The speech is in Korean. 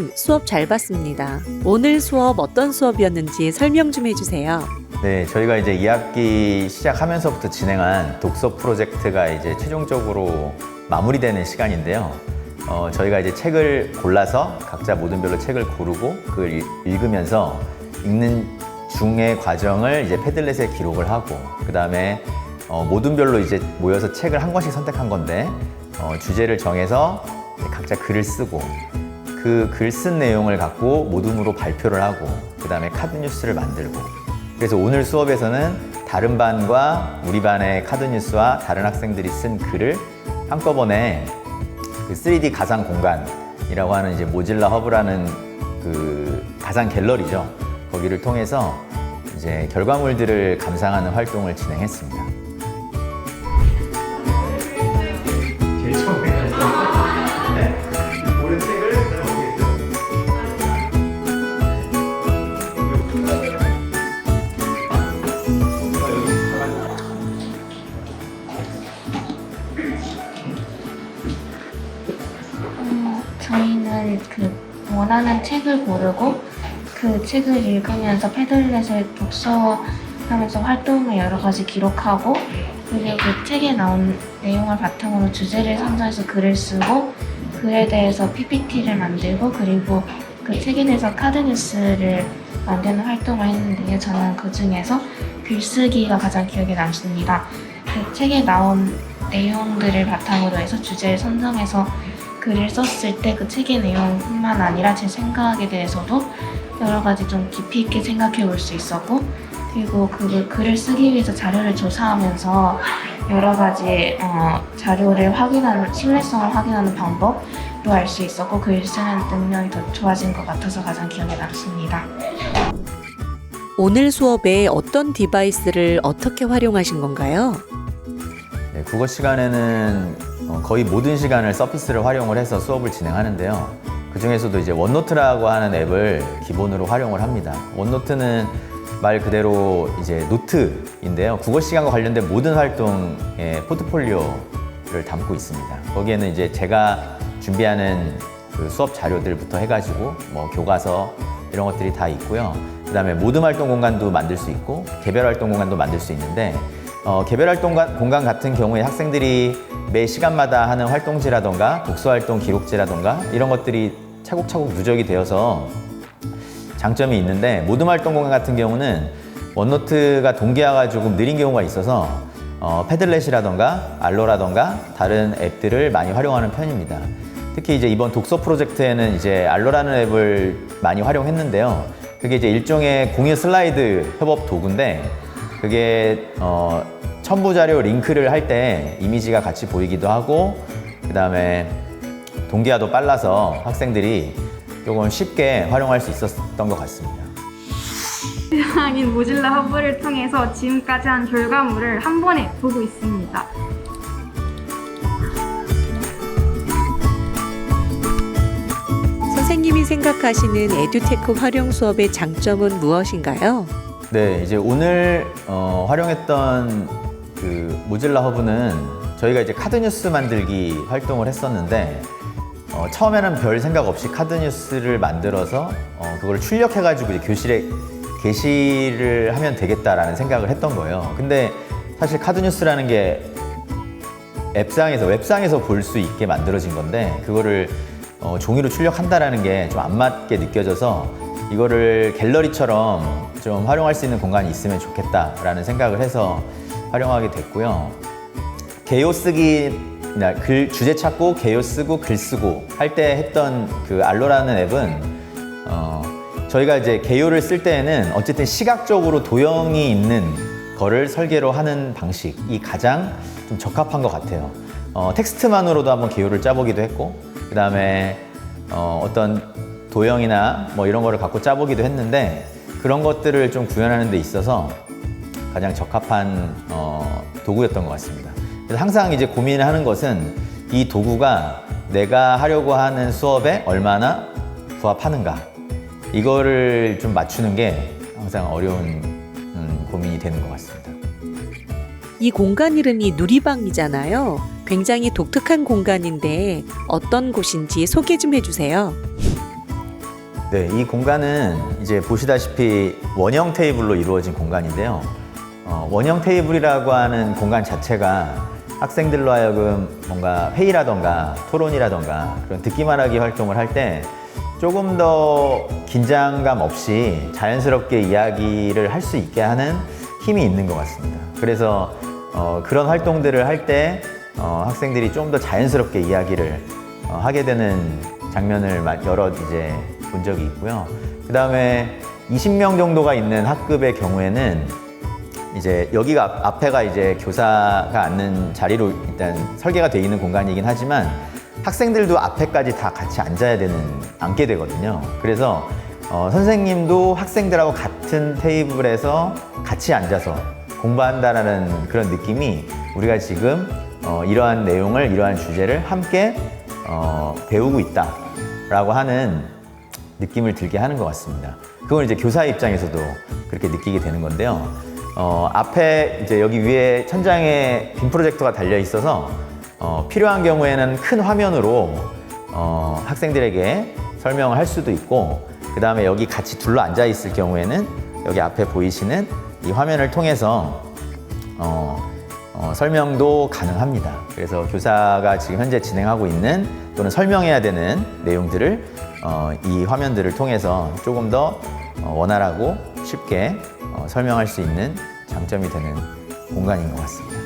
선생님, 수업 잘 봤습니다. 오늘 수업 어떤 수업이었는지 설명 좀 해주세요. 네, 저희가 이제 2학기 시작하면서부터 진행한 독서 프로젝트가 이제 최종적으로 마무리되는 시간인데요. 저희가 이제 책을 골라서 각자 모든별로 책을 고르고 그걸 읽으면서 읽는 중의 과정을 이제 패들렛에 기록을 하고, 그 다음에 모든별로 이제 모여서 책을 한 권씩 선택한 건데, 주제를 정해서 각자 글을 쓰고, 그 글 쓴 내용을 갖고 모둠으로 발표를 하고, 그 다음에 카드 뉴스를 만들고. 그래서 오늘 수업에서는 다른 반과 우리 반의 카드 뉴스와 다른 학생들이 쓴 글을 한꺼번에 그 3D 가상 공간이라고 하는 이제 모질라 허브라는 그 가상 갤러리죠. 거기를 통해서 이제 결과물들을 감상하는 활동을 진행했습니다. 제일 처음에 고른 책을 저희는 원하는 책을 고르고 그 책을 읽으면서 패들렛에 독서하면서 활동을 여러 가지 기록하고, 그리고 그 책에 나온 내용을 바탕으로 주제를 선정해서 글을 쓰고, 글에 대해서 PPT를 만들고, 그리고 그 책에 대해서 카드 뉴스를 만드는 활동을 했는데요. 저는 그 중에서 글쓰기가 가장 기억에 남습니다. 그 책에 나온 내용들을 바탕으로 해서 주제를 선정해서 글을 썼을 때 그 책의 내용뿐만 아니라 제 생각에 대해서도 여러 가지 좀 깊이 있게 생각해 볼 수 있었고, 그리고 그 글을 쓰기 위해서 자료를 조사하면서 여러 가지 자료를 확인하는, 신뢰성을 확인하는 방법도 알 수 있었고, 글 쓰는 능력이 더 좋아진 것 같아서 가장 기억에 남습니다. 오늘 수업에 어떤 디바이스를 어떻게 활용하신 건가요? 네, 국어 시간에는 거의 모든 시간을 서피스를 활용을 해서 수업을 진행하는데요. 그 중에서도 이제 원노트라고 하는 앱을 기본으로 활용을 합니다. 원노트는 말 그대로 이제 노트인데요. 국어 시간과 관련된 모든 활동의 포트폴리오를 담고 있습니다. 거기에는 이제 제가 준비하는 그 수업 자료들부터 해가지고 뭐 교과서 이런 것들이 다 있고요. 그 다음에 모둠 활동 공간도 만들 수 있고 개별 활동 공간도 만들 수 있는데, 개별 활동 공간 같은 경우에 학생들이 매 시간마다 하는 활동지라던가 독서활동 기록지라던가 이런 것들이 차곡차곡 누적이 되어서 장점이 있는데, 모둠 활동 공간 같은 경우는 원노트가 동기화가 조금 느린 경우가 있어서 패들렛이라던가 알로라던가 다른 앱들을 많이 활용하는 편입니다. 특히 이제 이번 독서 프로젝트에는 이제 알로라는 앱을 많이 활용했는데요. 그게 이제 일종의 공유 슬라이드 협업 도구인데, 그게 첨부 자료 링크를 할 때 이미지가 같이 보이기도 하고, 그 다음에 동기화도 빨라서 학생들이 조금 쉽게 활용할 수 있었던 것 같습니다. 이상인 모질라 허브를 통해서 지금까지 한 결과물을 한 번에 보고 있습니다. 선생님이 생각하시는 에듀테크 활용 수업의 장점은 무엇인가요? 네, 이제 오늘 활용했던 그 모질라 허브는 저희가 이제 카드 뉴스 만들기 활동을 했었는데, 처음에는 별 생각 없이 카드 뉴스를 만들어서 그걸 출력해가지고 이제 교실에 게시를 하면 되겠다라는 생각을 했던 거예요. 근데 사실 카드 뉴스라는 게 웹상에서 볼 수 있게 만들어진 건데, 그거를 종이로 출력한다라는 게 좀 안 맞게 느껴져서 이거를 갤러리처럼 좀 활용할 수 있는 공간이 있으면 좋겠다라는 생각을 해서 활용하게 됐고요. 개요 쓰기, 주제 찾고 개요 쓰고 글 쓰고 할 때 했던 그 알로라는 앱은 저희가 이제 개요를 쓸 때에는 어쨌든 시각적으로 도형이 있는 거를 설계로 하는 방식이 가장 좀 적합한 것 같아요. 텍스트만으로도 한번 개요를 짜보기도 했고, 그 다음에 어떤 도형이나 뭐 이런 거를 갖고 짜보기도 했는데, 그런 것들을 좀 구현하는 데 있어서 가장 적합한 도구였던 것 같습니다. 그래서 항상 이제 고민을 하는 것은 이 도구가 내가 하려고 하는 수업에 얼마나 부합하는가, 이거를 좀 맞추는 게 항상 어려운 고민이 되는 것 같습니다. 이 공간 이름이 누리방이잖아요. 굉장히 독특한 공간인데 어떤 곳인지 소개 좀 해주세요. 네, 이 공간은 이제 보시다시피 원형 테이블로 이루어진 공간인데요. 원형 테이블이라고 하는 공간 자체가 학생들로 하여금 뭔가 회의라던가 토론이라던가 그런 듣기 말하기 활동을 할 때 조금 더 긴장감 없이 자연스럽게 이야기를 할 수 있게 하는 힘이 있는 것 같습니다. 그래서 그런 활동들을 할 때 학생들이 좀 더 자연스럽게 이야기를 하게 되는 장면을 여러 이제 본 적이 있고요. 그 다음에 20명 정도가 있는 학급의 경우에는 이제 여기가 앞에가 이제 교사가 앉는 자리로 일단 설계가 되어 있는 공간이긴 하지만 학생들도 앞에까지 다 같이 앉게 되거든요. 그래서 선생님도 학생들하고 같은 테이블에서 같이 앉아서 공부한다라는 그런 느낌이 우리가 지금 이러한 내용을, 이러한 주제를 함께 배우고 있다라고 하는 느낌을 들게 하는 것 같습니다. 그걸 이제 교사의 입장에서도 그렇게 느끼게 되는 건데요. 앞에 이제 여기 위에 천장에 빔 프로젝터가 달려 있어서 필요한 경우에는 큰 화면으로 학생들에게 설명을 할 수도 있고, 그 다음에 여기 같이 둘러 앉아 있을 경우에는 여기 앞에 보이시는 이 화면을 통해서 설명도 가능합니다. 그래서 교사가 지금 현재 진행하고 있는 또는 설명해야 되는 내용들을 이 화면들을 통해서 조금 더 원활하고 쉽게 설명할 수 있는 장점이 되는 공간인 것 같습니다.